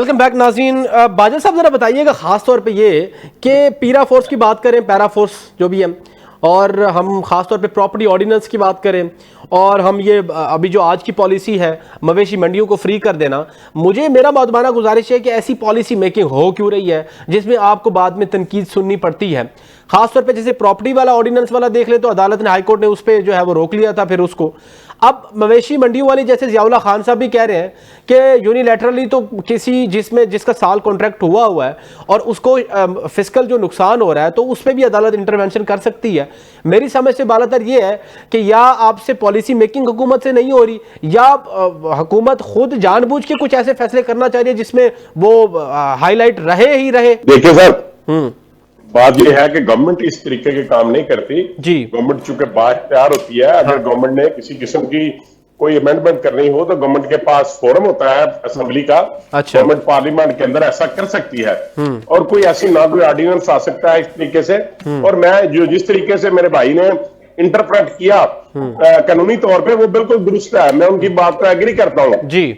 Welcome back ناظرین. باجوہ صاحب ذرا بتائیے گا خاص طور پہ یہ کہ پیرا فورس کی بات کریں, پیرا فورس جو بھی ہے, اور ہم خاص طور پہ پراپرٹی آرڈیننس کی بات کریں, اور ہم یہ ابھی جو آج کی پالیسی ہے مویشی منڈیوں کو فری کر دینا, مجھے میرا معتمانہ گزارش ہے کہ ایسی پالیسی میکنگ ہو کیوں رہی ہے جس میں آپ کو بعد میں تنقید سننی پڑتی ہے. خاص طور پہ جیسے پراپرٹی والا آرڈیننس والا دیکھ لیں تو عدالت نے ہائی کورٹ نے اس پہ جو ہے وہ روک لیا تھا, پھر اس کو اب مویشی منڈیوں والی جیسے ضیاء اللہ خان صاحب بھی کہہ رہے ہیں کہ یونیلیٹرلی تو کسی جس کا سال کانٹریکٹ ہوا ہے اور اس کو فسکل جو نقصان ہو رہا ہے تو اس پہ بھی عدالت انٹرونشن کر سکتی ہے. میری سمجھ سے بالا تر یہ ہے کہ یا آپ سے پالیسی میکنگ حکومت سے نہیں ہو رہی, یا حکومت خود جان بوجھ کے کچھ ایسے فیصلے کرنا چاہ رہی ہے جس میں وہ ہائی لائٹ رہے ہی رہے. دیکھیں سر, بات یہ ہے کہ گورنمنٹ اس طریقے کے کام نہیں کرتی. جی, گورنمنٹ چونکہ بااختیار ہوتی ہے, اگر گورنمنٹ نے کسی قسم کی کوئی امینڈمنٹ کرنی ہو تو گورنمنٹ کے پاس فورم ہوتا ہے اسمبلی کا, گورنمنٹ پارلیمنٹ کے اندر ایسا کر سکتی ہے, اور کوئی ایسی نہ کوئی آرڈیننس آ سکتا ہے اس طریقے سے. اور میں جس طریقے سے میرے بھائی نے انٹرپریٹ کیا قانونی طور پہ وہ بالکل درست ہے, میں ان کی بات پہ ایگری کرتا ہوں. جی,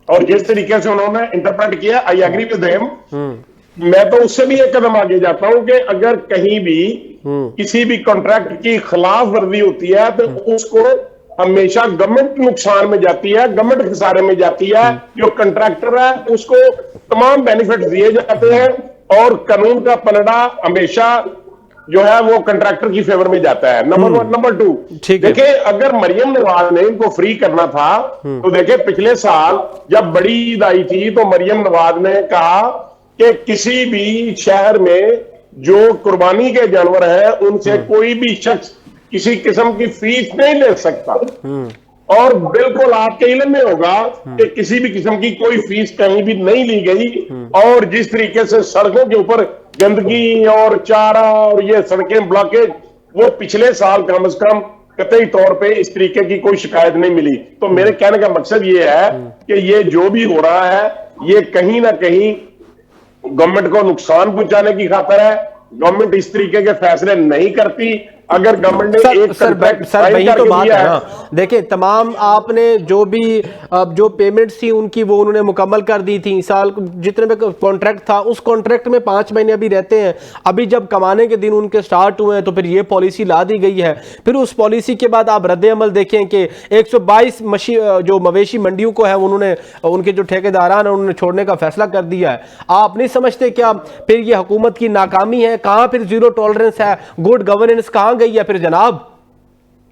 اور جس طریقے سے انہوں نے انٹرپریٹ کیا آئی ایگری ود ہم. میں تو اس سے بھی ایک قدم آگے جاتا ہوں کہ اگر کہیں بھی کسی بھی کانٹریکٹ کی خلاف ورزی ہوتی ہے تو اس کو ہمیشہ گورنمنٹ نقصان میں جاتی ہے, گورنمنٹ خسارے میں جاتی ہے. جو کنٹریکٹر ہے اس کو تمام بینیفٹ دیے جاتے ہیں, اور قانون کا پلڑا ہمیشہ جو ہے وہ کنٹریکٹر کی فیور میں جاتا ہے. نمبر 1. نمبر 2, دیکھیں اگر مریم نواز نے ان کو فری کرنا تھا تو دیکھیں پچھلے سال جب بڑی عید آئی تھی تو مریم نواز نے کہا کہ کسی بھی شہر میں جو قربانی کے جانور ہیں ان سے کوئی بھی شخص کسی قسم کی فیس نہیں لے سکتا. اور بالکل آپ کے علم میں ہوگا کہ کسی بھی قسم کی کوئی فیس کہیں بھی نہیں لی گئی. اور جس طریقے سے سڑکوں کے اوپر گندگی اور چارہ اور یہ سڑکیں بلاکیج, وہ پچھلے سال کم از کم قطعی طور پہ اس طریقے کی کوئی شکایت نہیں ملی. تو میرے کہنے کا مقصد یہ ہے کہ یہ جو بھی ہو رہا ہے یہ کہیں نہ کہیں گورنمنٹ کو نقصان پہنچانے کی خاطر ہے. گورنمنٹ اس طریقے کے فیصلے نہیں کرتی. اگر گورنمنٹ نے ایک کنٹریکٹ سائن کر کے دیا ہے, دیکھیں تمام آپ نے جو بھی جو پیمنٹس تھی ان کی وہ انہوں نے مکمل کر دی تھی. سال جتنے میں کانٹریکٹ تھا اس کانٹریکٹ میں 5 مہینے ابھی رہتے ہیں. ابھی جب کمانے کے دن ان کے سٹارٹ ہوئے ہیں تو پھر یہ پالیسی لا دی گئی ہے. پھر اس پالیسی کے بعد آپ رد عمل دیکھیں کہ 122 جو مویشی منڈیوں کو ہے انہوں نے ان کے جو ٹھیکیداران ہیں انہوں نے چھوڑنے کا فیصلہ کر دیا ہے. آپ نہیں سمجھتے کیا پھر یہ حکومت کی ناکامی ہے؟ کہاں پھر زیرو ٹالرنس ہے, گڈ گورننس کہاں گئی ہے پھر جناب؟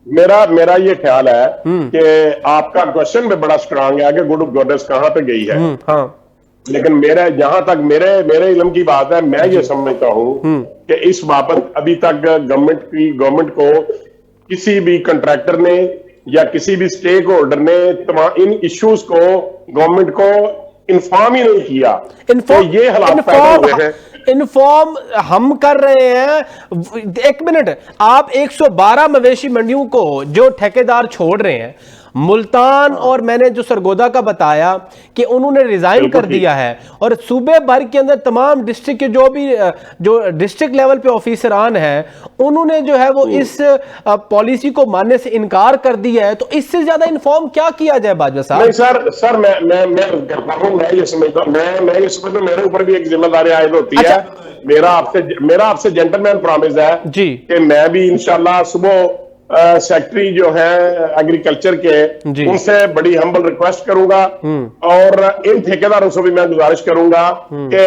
میرا یہ خیال ہے کہ آپ کا کوشچن بھی بڑا اسٹرانگ ہے کہ گڈ گورننس کہاں پہ گئی ہے. لیکن جہاں تک میرے علم کی بات ہے, میں یہ سمجھتا ہوں کہ اس بابت ابھی تک گورنمنٹ کو کسی بھی کنٹریکٹر نے یا کسی بھی سٹیک ہولڈر نے ان ایشوز کو گورنمنٹ کو انفارم ہی نہیں کیا. تو یہ حالات پیدا ہوئے ہیں. انفارم ہم کر رہے ہیں. ایک منٹ, آپ 112 مویشی منڈیوں کو جو ٹھیکیدار چھوڑ رہے ہیں, ملتان اور میں نے جو سرگودا کا بتایا کہ انہوں نے ریزائن کر دیا ہے, اور صوبے بھر کے اندر تمام ڈسٹرکٹ کے جو ڈسٹرکٹ لیول پہ آفیسران ہیں انہوں نے جو ہے وہ اس پالیسی کو ماننے سے انکار کر دیا ہے. تو اس سے زیادہ انفارم کیا کیا جائے باجوہ صاحب؟ نہیں سر میں کرتا ہوں, میں یہ سمجھتا ہوں میرے اوپر بھی ایک ذمہ داری عائد ہوتی ہے. میرا آپ سے جنٹلمین پرامز ہے کہ میں بھی انشاءاللہ صبح سیکٹری جو ہے ایگریکلچر کے ان سے بڑی ہمبل ریکویسٹ کروں گا, اور ان ٹھیکیداروں سے بھی میں گزارش کروں گا کہ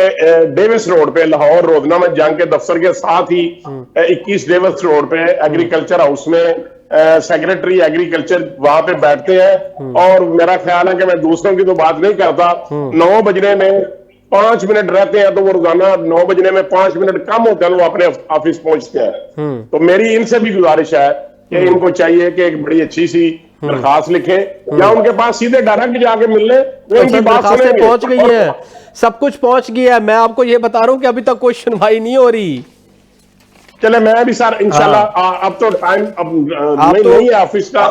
ڈیوس روڈ پہ لاہور روزنامہ جنگ کے دفتر کے ساتھ ہی 21 ڈیوس روڈ پہ ایگریکلچر ہاؤس میں سیکریٹری ایگریکلچر وہاں پہ بیٹھتے ہیں. اور میرا خیال ہے کہ میں دوسروں کی تو بات نہیں کرتا, 9 بجنے میں 5 منٹ رہتے ہیں تو وہ روزانہ 9 بجنے میں 5 منٹ کم ہوتے ہیں وہ اپنے آفس پہنچتے ہیں. تو میری ان سے بھی گزارش ہے کہ ان کو چاہیے کہ ایک بڑی اچھی سی درخواست لکھیں یا ان کے پاس سیدھے ڈائریکٹ جا کے مل لیں. وہ ان کی بات سنیں گے. پہنچ گئی ہے, سب کچھ پہنچ گیا ہے. میں آپ کو یہ بتا رہا ہوں کہ ابھی تک کوئی سنوائی نہیں ہو رہی. چلے میں بھی سر انشاءاللہ اب تو ٹائم نہیں ہے آفس کا,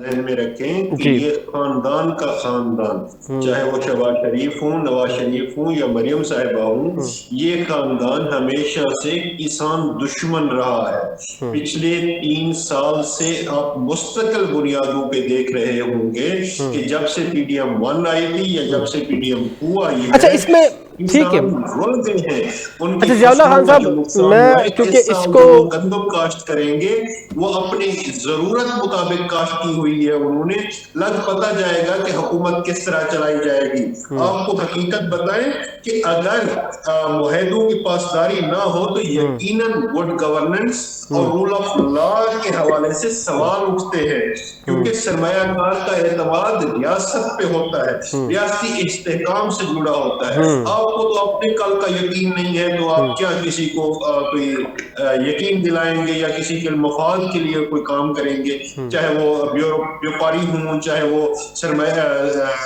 ذہن میں رکھیں کہ یہ خاندان کا خاندان، چاہے وہ شہباز شریف ہوں، نواز شریف ہوں یا مریم صاحبہ ہوں، یہ خاندان ہمیشہ سے کسان دشمن رہا ہے۔ پچھلے 3 سال سے آپ مستقل بنیادوں پہ دیکھ رہے ہوں گے کہ جب سے پی ڈی ایم 1 آئی تھی یا جب سے پی ڈی ایم 2 آئی ہے، اچھا اس میں ٹھیک ہے، اچھا ضیاء اللہ خان صاحب، میں کیونکہ اس کو گندم کاشت کریں گے، وہ اپنی ضرورت مطابق کاشت کی ہوئی ہے، انہوں نے لگ پتہ جائے گا کہ حکومت کس طرح چلائی جائے گی۔ آپ کو حقیقت بتائیں کہ اگر معاہدوں کی پاسداری نہ ہو تو یقیناً گڈ گورننس اور رول آف لا کے حوالے سے سوال اٹھتے ہیں، کیونکہ سرمایہ کار کا اعتماد ریاست پہ ہوتا ہے، ریاستی استحکام سے جڑا ہوتا ہے۔ آپ کو تو اپنے کل کا یقین نہیں ہے تو آپ کیا کسی کو کوئی یقین دلائیں گے یا کسی کے مفاد کے لیے کوئی کام کریں گے، چاہے وہ بیوپاری ہوں، چاہے وہ سرمایہ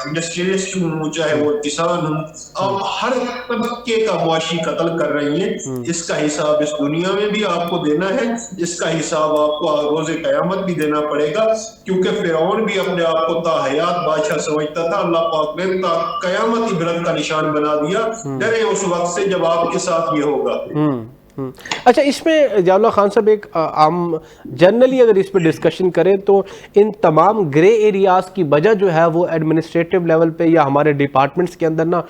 انڈسٹریلسٹ ہوں، چاہے وہ کسان ہوں، آپ ہر طبقے کا معاشی قتل کر رہی ہیں۔ اس کا حساب اس دنیا میں بھی آپ کو دینا ہے، اس کا حساب آپ کو روز قیامت بھی دینا پڑے گا، کیونکہ فرعون بھی اپنے آپ کو تا حیات بادشاہ سمجھتا تھا، اللہ پاک نے تا قیامت عبرت کا نشان بنا دیا۔ ڈرے اس وقت سے جب آپ کے ساتھ یہ ہوگا۔ اچھا اس میں ضیاء اللہ خان صاحب ایک ہم جنرلی اگر اس پہ ڈسکشن کریں تو ان تمام گرے ایریاز کی وجہ جو ہے وہ ایڈمنسٹریٹو لیول پہ یا ہمارے ڈپارٹمنٹس کے اندر نا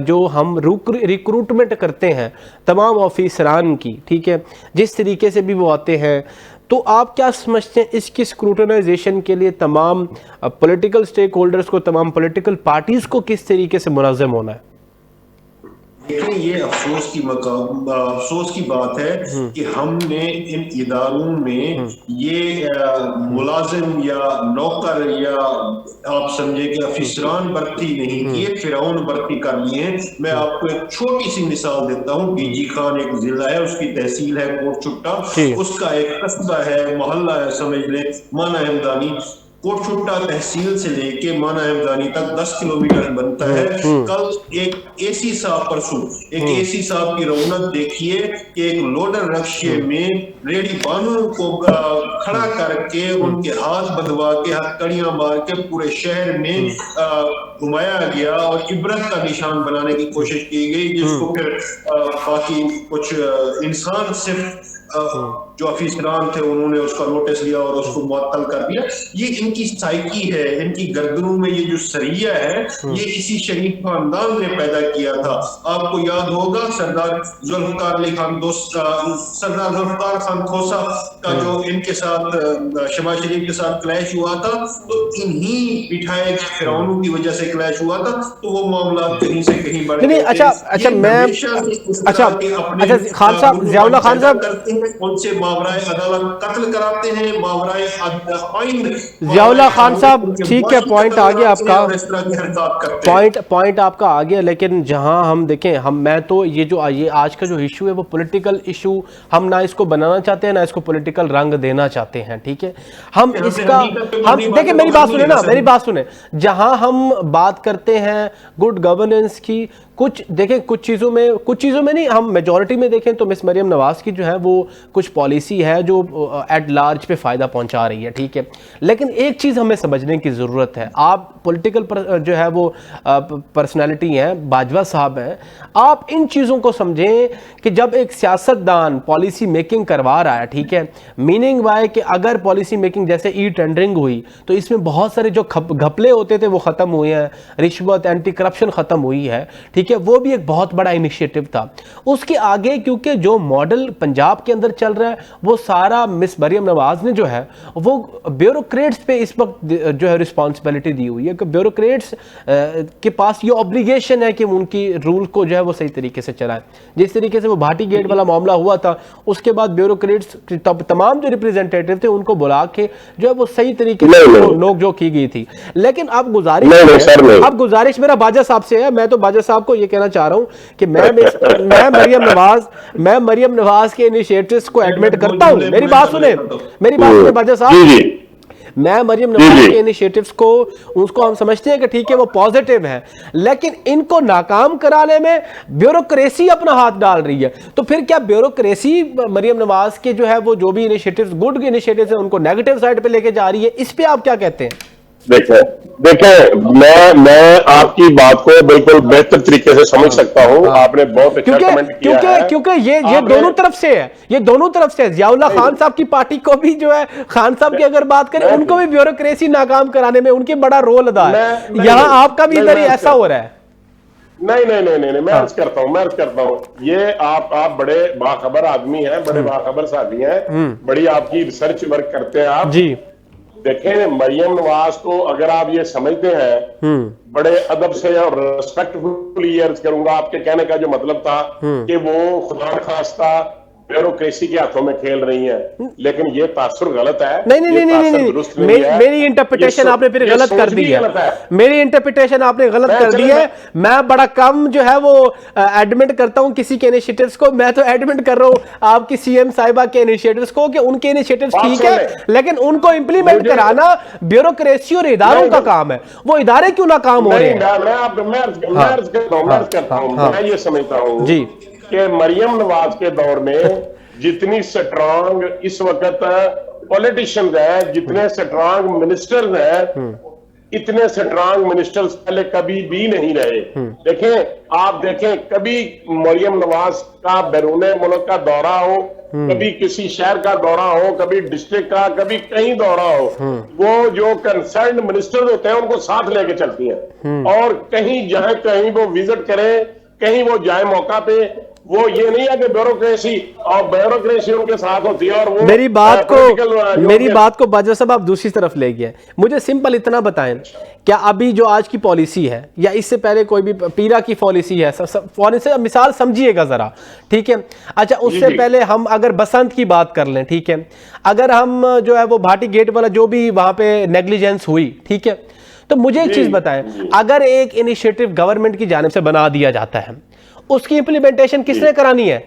جو ہم ریکروٹمنٹ کرتے ہیں تمام آفیسران کی، ٹھیک ہے، جس طریقے سے بھی وہ آتے ہیں، تو آپ کیا سمجھتے ہیں اس کی اسکروٹنائزیشن کے لیے تمام پولیٹیکل سٹیک ہولڈرز کو، تمام پولیٹیکل پارٹیز کو کس طریقے سے منظم ہونا ہے؟ دیکھیں یہ افسوس کی بات ہے کہ ہم نے ان اداروں میں یہ ملازم یا نوکر یا آپ سمجھے کہ افسران بھرتی نہیں کیے، فرعون بھرتی کر لیے ہیں۔ میں آپ کو ایک چھوٹی سی مثال دیتا ہوں۔ بی جی خان ایک ضلع ہے، اس کی تحصیل ہے کوٹ چٹا، اس کا ایک قصبہ ہے، محلہ ہے، سمجھ لیں مانا ہمدانی۔ کوٹ چھٹا تحصیل سے لے کے مانا ہمدانی تک 10 کلومیٹر بنتا ہے۔ کل ایک اے سی صاحب پرسوں ایک اے سی صاحب کی رونق دیکھیے کہ ایک لوڈر رکشے میں ریڑی بانوں کو کھڑا کر کے ان کے ہاتھ بدوا کے ہتھکڑیاں مار کے پورے شہر میں گھمایا گیا اور عبرت کا نشان بنانے کی کوشش کی گئی، جس کو پھر باقی کچھ انسان صرف جو افسران تھے انہوں نے اس کا نوٹس لیا اور اس کو معطل کر دیا۔ یہ ان کی سائیکی ہے، ان کی گردنوں میں یہ جو سریہ ہے یہ اسی شریف خاندان نے پیدا کیا تھا۔ آپ کو یاد ہوگا سردار ذوالفقار خان کھوسا کا جو ان کے ساتھ شہباز شریف کے ساتھ کلیش ہوا تھا، تو انہی بٹھائے گئے فرعونوں کی وجہ سے کلیش ہوا تھا، تو وہ معاملات کہیں سے کہیں بڑھ گئے۔ اچھا خان صاحب، ضیاء اللہ خان صاحب ان سے ماورائے عدالت قتل کراتے ہیں، ماورائے آئین۔ ضیاء اللہ خان صاحب ٹھیک ہے، پوائنٹ آ گیا آپ کا، پوائنٹ آپ کا آ گیا، لیکن جہاں ہم دیکھیں میں تو یہ آج کا جو ایشو ہے وہ پولیٹیکل ایشو ہم نہ اس کو بنانا چاہتے ہیں نہ اس کو پولیٹیکل رنگ دینا چاہتے ہیں، ٹھیک ہے۔ ہم اس کا دیکھیں میری بات سنیں، جہاں ہم بات کرتے ہیں گڈ گورننس کی، کچھ چیزوں میں نہیں، ہم میجورٹی میں دیکھیں تو مس مریم نواز کی جو ہے وہ کچھ پالیسی ہے جو ایٹ لارج پہ فائدہ پہنچا رہی ہے، ٹھیک ہے، لیکن ایک چیز ہمیں سمجھنے کی ضرورت ہے۔ آپ پولیٹیکل جو ہے وہ پرسنالٹی ہیں، باجوہ صاحب ہیں، آپ ان چیزوں کو سمجھیں کہ جب ایک سیاستدان پالیسی میکنگ کروا رہا ہے، ٹھیک ہے، میننگ وائی کہ اگر پالیسی میکنگ جیسے ای ٹینڈرنگ ہوئی تو اس میں بہت سارے جو گھپلے ہوتے تھے وہ ختم ہوئے ہیں، رشوت، اینٹی کرپشن ختم ہوئی ہے، ٹھیک ہے، وہ بھی ایک بہت بڑا انیشیٹو تھا۔ اس کے آگے کیونکہ جو ماڈل پنجاب کے اندر چل رہا ہے وہ سارا مس مریم نواز نے جو ہے وہ بیوروکریٹس پہ اس وقت جو ہے رسپانسبلٹی دی ہوئی ہے کہ بیوروکریٹس کے پاس یہ اوبلیگیشن ہے کہ ان کی رول کو جو ہے وہ صحیح طریقے سے چلائیں۔ جس طریقے سے وہ بھاٹی گیٹ والا معاملہ ہوا تھا، اس کے بعد بیوروکریٹس تمام جو ریپریزنٹیٹیو تھے ان کو بلا کے جو ہے وہ صحیح طریقے سے نوک جھوک کی گئی تھی۔ لیکن اب گزارش میرا باجوہ صاحب سے ہے، میں تو باجوہ صاحب کو یہ کہنا چاہ رہا ہوں کہ میں مریم نواز کے انیشیٹوز کو ایڈمٹ کرتا ہوں۔ میری بات سنیں باجوہ صاحب، میں مریم نواز کے انیشیٹوز کو اس کو ہم سمجھتے ہیں کہ ٹھیک ہے وہ پازیٹیو ہیں، لیکن ان کو ناکام کرانے میں بیوروکریسی اپنا ہاتھ ڈال رہی ہے. تو پھر کیا بیوروکریسی مریم نواز کے جو ہے وہ جو بھی انیشیٹوز گڈ انیشیٹوز ہیں ان کو نیگیٹو سائڈ پہ لے کے جا رہی ہے؟ اس پہ آپ کیا کہتے ہیں؟ دیکھیں میں آپ کی بات کو بالکل بہتر طریقے سے سمجھ سکتا ہوں. آپ نے بہت اچھا کمنٹ کیا ہے، کیونکہ یہ دونوں طرف سے ہے، یہ دونوں طرف سے ہے. ضیاء اللہ خان صاحب کی پارٹی کو بھی جو ہے، خان صاحب کی اگر بات کریں ان کو بھی بیوروکریسی ناکام کرانے میں ان کی بڑا رول ادا ہے. یہاں آپ کا بھی ادھر ایسا ہو رہا ہے. نہیں میں عرض کرتا ہوں یہ آپ بڑے باخبر آدمی ہیں، بڑے باخبر صحافی ہیں، بڑی آپ کی ریسرچ ورک کرتے ہیں آپ. جی دیکھیں مریم نواز کو اگر آپ یہ سمجھتے ہیں، بڑے ادب سے اور ریسپیکٹفلی عرض کروں گا، آپ کے کہنے کا جو مطلب تھا کہ وہ خدا نخواستہ بیوروکریسی کے ہاتھوں میں کھیل رہی ہیں، لیکن یہ تاثر غلط ہے. نہیں، میری انٹرپریٹیشن آپ نے پھر غلط کر دی ہے. میری انٹرپریٹیشن آپ نے غلط کر دی ہے. میں بڑا کم جو ہے وہ ایڈمٹ کرتا ہوں کسی کے انیشیٹوز کو. میں تو ایڈمٹ کر رہا ہوں آپ کی سی ایم صاحبہ کے انیشیٹوز کو کہ ان کے انیشیٹوز ٹھیک ہے، لیکن ان کو امپلیمنٹ کرانا بیوروکریسی اور اداروں کا کام ہے. وہ ادارے کیوں ناکام ہو رہے ہیں؟ میں یہ سمجھتا ہوں جی کہ مریم نواز کے دور میں جتنی سٹرانگ اس وقت پولیٹیشینز ہیں، جتنے سٹرانگ منسٹرز ہیں، اتنے سٹرانگ منسٹرز پہلے کبھی بھی نہیں رہے. دیکھیں آپ دیکھیں، کبھی مریم نواز کا بیرون ملک کا دورہ ہو، کبھی کسی شہر کا دورہ ہو، کبھی ڈسٹرکٹ کا، کبھی کہیں دورہ ہو، وہ جو کنسرنڈ منسٹر ہوتے ہیں ان کو ساتھ لے کے چلتی ہیں. اور کہیں جہاں کہیں وہ وزٹ کریں، کہیں وہ جائے موقع پہ، وہ یہ نہیں ہے کہ بیوروکریسی ان کے ساتھ ہوتی ہے. اور وہ میری بات کو باجوہ صاحب آپ دوسری طرف لے گئے. مجھے سمپل اتنا بتائیں، کیا ابھی جو آج کی پالیسی ہے یا اس سے پہلے کوئی بھی پیرا کی پالیسی ہے، مثال سمجھیے گا ذرا، ٹھیک ہے؟ اچھا اس سے پہلے ہم اگر بسنت کی بات کر لیں، ٹھیک ہے، اگر ہم جو ہے وہ بھاٹی گیٹ والا جو بھی وہاں پہ نیگلیجنس ہوئی، ٹھیک ہے، تو مجھے ایک چیز بتائیں، اگر ایک انیشیٹو گورنمنٹ کی جانب سے بنا دیا جاتا ہے، اس کی امپلیمنٹیشن کس نے کرانی ہے؟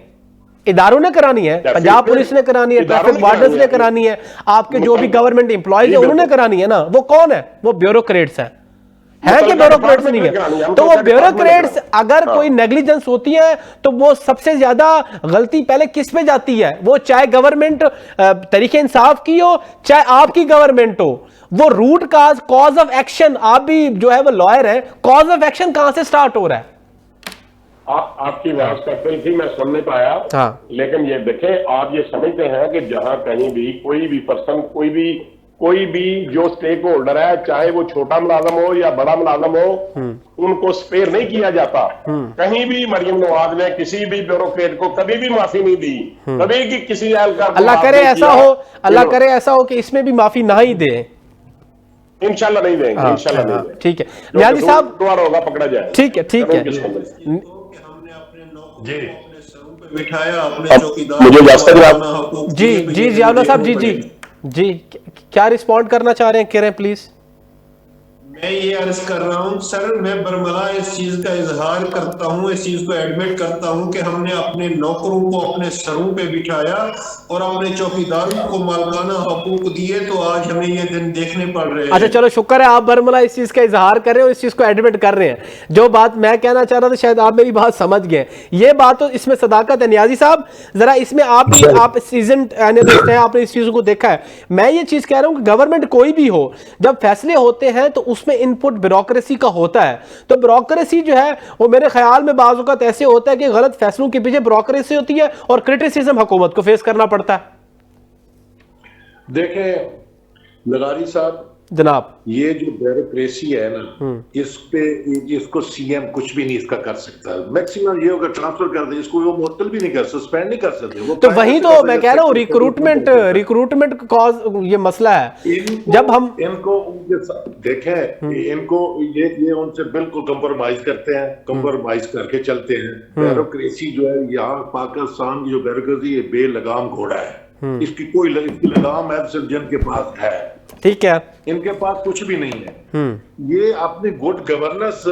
اداروں نے کرانی ہے. پنجاب پولیس نے کرانی ہے، ٹریفک وارڈنز نے کرانی ہے، آپ کے جو بھی گورنمنٹ امپلائیز ہیں انہوں نے کرانی ہے نا. وہ کون ہے؟ وہ بیوروکریٹس ہیں. کہ بیوروکریٹس نہیں ہے؟ تو وہ بیوروکریٹس اگر کوئی نیگلیجنس ہوتی ہے تو وہ سب سے زیادہ غلطی پہلے کس پہ جاتی ہے؟ وہ چاہے گورنمنٹ تحریک انصاف کی ہو، چاہے آپ کی گورنمنٹ ہو. وہ روٹ کاز آف ایکشن، آپ بھی جو ہے وہ لائر ہیں، کاز آف ایکشن کہاں سے سٹارٹ ہو رہا ہے؟ آپ کی بات کرتے تھی میں سن نہیں پایا، لیکن یہ دیکھیں آپ یہ سمجھتے ہیں کہ جہاں کہیں بھی کوئی بھی پرسن، کوئی بھی جو سٹیک ہولڈر ہے، چاہے وہ چھوٹا ملازم ہو یا بڑا ملازم ہو، ان کو سپیر نہیں کیا جاتا. کہیں بھی مریم نواز نے کسی بھی بیوروکریٹ کو کبھی بھی معافی نہیں دی، کبھی کی کسی اہلکار کو. اللہ کرے ایسا ہو کہ اس میں بھی معافی نہ ہی دے. انشاءاللہ نہیں دیں گے، انشاءاللہ نہیں دیں گے. ٹھیک ہے نیازی صاحح، دوبارہ ہوگا پکڑا جائے. ٹھیک ہے جی مجھے اجازت دیں آپ. جی ضیاء اللہ صاحب، جی کیا رسپونڈ کرنا چاہ رہے ہیں؟ کہہ رہے ہیں پلیز. میں یہ عرض کر رہا ہوں سر، میں برملا اس چیز کا اظہار کرتا ہوں، اس چیز کو ایڈمٹ کرتا ہوں کہ ہم نے اپنے نوکروں کو اپنے سروں پہ بٹھایا اور اپنے چوکیداروں کو مالکانہ حقوق دیے، تو آج ہمیں یہ دن دیکھنے پڑ رہے ہیں. اچھا چلو شکر ہے آپ برملا اس چیز کا اظہار کر رہے ہیں اور اس چیز کو ایڈمٹ کر رہے ہیں. جو بات میں کہنا چاہ رہا تھا شاید آپ میری بات سمجھ گئے. یہ بات تو اس میں صداقت ہے. نیازی صاحب ذرا اس میں آپ سیزنڈ اینالسٹ ہیں، آپ نے اس چیزوں کو دیکھا ہے. میں یہ چیز کہہ رہا ہوں کہ گورنمنٹ کوئی بھی ہو، جب فیصلے ہوتے ہیں تو اس میں ان پٹ بیوروکریسی کا ہوتا ہے. تو بیوروکریسی جو ہے وہ میرے خیال میں بعض اوقات ایسے ہوتا ہے کہ غلط فیصلوں کے پیچھے بیوروکریسی ہوتی ہے اور کرٹیسزم حکومت کو فیس کرنا پڑتا ہے. دیکھیں لغاری صاحب جناب، یہ جو بیوروکریسی ہے نا، اس پہ اس کو سی ایم کچھ بھی نہیں اس کا کر سکتا. میکسیمم یہ ہوگا ٹرانسفر کر دیں، اس کو وہ معطل بھی نہیں کر سکتے، سسپینڈ نہیں کر سکتے. تو وہی تو میں کہہ رہا ہوں ریکروٹمنٹ کاز یہ مسئلہ ہے. جب ہم ان کو دیکھیں، ان کو یہ ان سے بالکل کمپرومائز کرتے ہیں، کمپرومائز کر کے چلتے ہیں. بیوروکریسی جو ہے یہاں پاکستان کی جو بیوروکریسی یہ بے لگام گھوڑا ہے. اس کی کوئی لگام ہے جن کے پاس ہے، ٹھیک ہے، ان کے پاس کچھ بھی نہیں ہے. یہ اپنی گڈ گورننس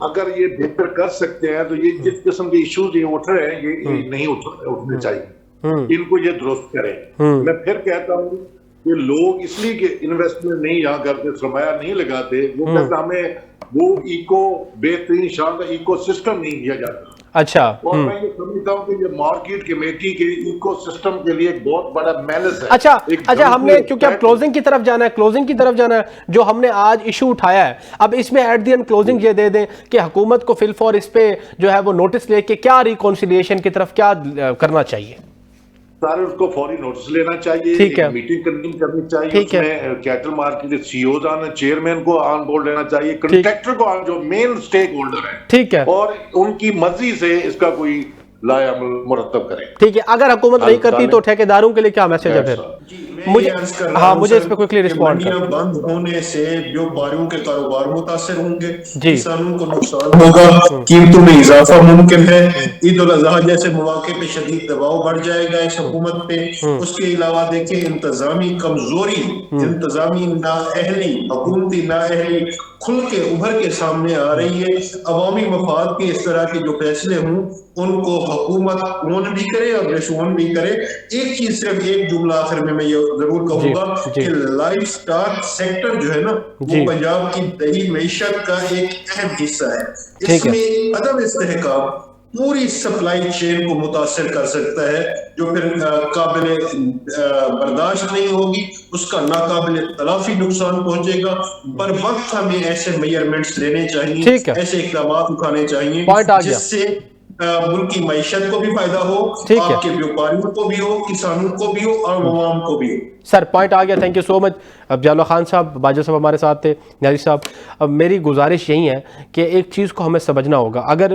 اگر یہ بہتر کر سکتے ہیں تو یہ جس قسم کے ایشوز یہ اٹھ رہے ہیں یہ نہیں اٹھنے چاہیے. ان کو یہ درست کریں. میں پھر کہتا ہوں کہ لوگ اس لیے کہ انویسٹمنٹ نہیں یہاں کرتے، سرمایہ نہیں لگاتے، وہ کہتے ہمیں وہ بہترین شاندار ایکو سسٹم نہیں دیا جاتا. اچھا. اور میں یہ سمجھتا ہوں کہ یہ مارکیٹ کمیٹی کے ایکو سسٹم کے لیے ایک بہت بڑا مینس ہے. اچھا ہم نے کیونکہ اب کلوزنگ کی طرف جانا ہے جو ہم نے آج ایشو اٹھایا ہے، اب اس میں ایٹ دی اینڈ کلوزنگ یہ دے دیں کہ حکومت کو فی الفور اس پہ جو ہے وہ نوٹس لے کے کیا ریکونسیلیشن کی طرف کیا کرنا چاہیے؟ سارے اس کو فوری نوٹس لینا چاہیے، ایک میٹنگ کنوین کرنی چاہیے، اس میں کیٹل مارکیٹ کے سی اوز آنا، چیئرمین کو آن بورڈ لینا چاہیے، کنٹریکٹر کو جو مین سٹیک ہولڈر ہیں، ٹھیک ہے، اور ان کی مرضی سے اس کا کوئی لائے عمل مرتب کریں. ٹھیک ہے. اگر حکومت نہیں کرتی تو ٹھیکیداروں کے لیے کیا میسج ہے پھر؟ مجھے اس پہ کوئکلی رسپونڈ منڈیاں بند ہونے سے جو باریوں کے کاروبار متاثر ہوں گے، کسانوں کو نقصان ہوگا، قیمتوں میں اضافہ ممکن ہے، عید الاضحیٰ جیسے مواقع پہ شدید دباؤ بڑھ جائے گا اس حکومت پہ. اس کے علاوہ دیکھیں انتظامی کمزوری، انتظامی نااہلی، حکومتی نااہلی کھل کے ابھر کے سامنے آ رہی ہے. عوامی مفاد کے اس طرح کے جو فیصلے ہوں ان کو حکومت اون بھی کرے اور ریشون بھی کرے. ایک چیز صرف ایک جملہ آخر میں یہ ضرور کہوں گا کہ لائف سٹاک سیکٹر جو ہے نا وہ پنجاب کی دیہی معیشت کا ایک اہم حصہ ہے. اس میں عدم استحکام پوری سپلائی چین کو متاثر کر سکتا ہے جو پھر قابل برداشت نہیں ہوگی، اس کا ناقابل تلافی نقصان پہنچے گا. پر وقت ہمیں ایسے میئرمنٹس لینے چاہیے، ایسے اقدامات اٹھانے چاہیے جس سے ملک کی معیشت کو بھی فائدہ ہو، آپ کے بیوپاریوں کو بھی ہو، کسانوں کو بھی ہو اور عوام کو بھی ہو. سر پوائنٹ آ گیا، تھینک یو سو مچ. اب جلوہ خان صاحب، باجوہ صاحب ہمارے ساتھ تھے، نیازی صاحب. اب میری گزارش یہی ہے کہ ایک چیز کو ہمیں سمجھنا ہوگا، اگر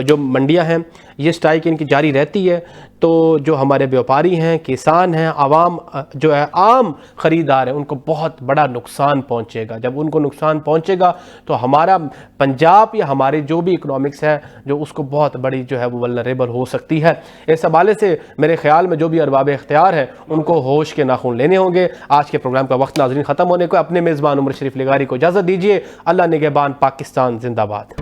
جو منڈیاں ہیں یہ سٹرائک ان کی جاری رہتی ہے تو جو ہمارے بیوپاری ہیں، کسان ہیں، عوام جو ہے عام خریدار ہیں، ان کو بہت بڑا نقصان پہنچے گا. جب ان کو نقصان پہنچے گا تو ہمارا پنجاب یا ہمارے جو بھی اکنامکس ہے جو اس کو بہت بڑی جو ہے وہ ولنریبل ہو سکتی ہے. اس حوالے سے میرے خیال میں جو بھی ارباب اختیار ہیں ان کو ہوش کے ناخن لینے ہوں گے. آج کے پروگرام کا وقت ناظرین ختم ہونے کو، اپنے میزبان عمر شریف لغاری کو اجازت دیجیے. اللہ نگہبان، پاکستان زندہ باد.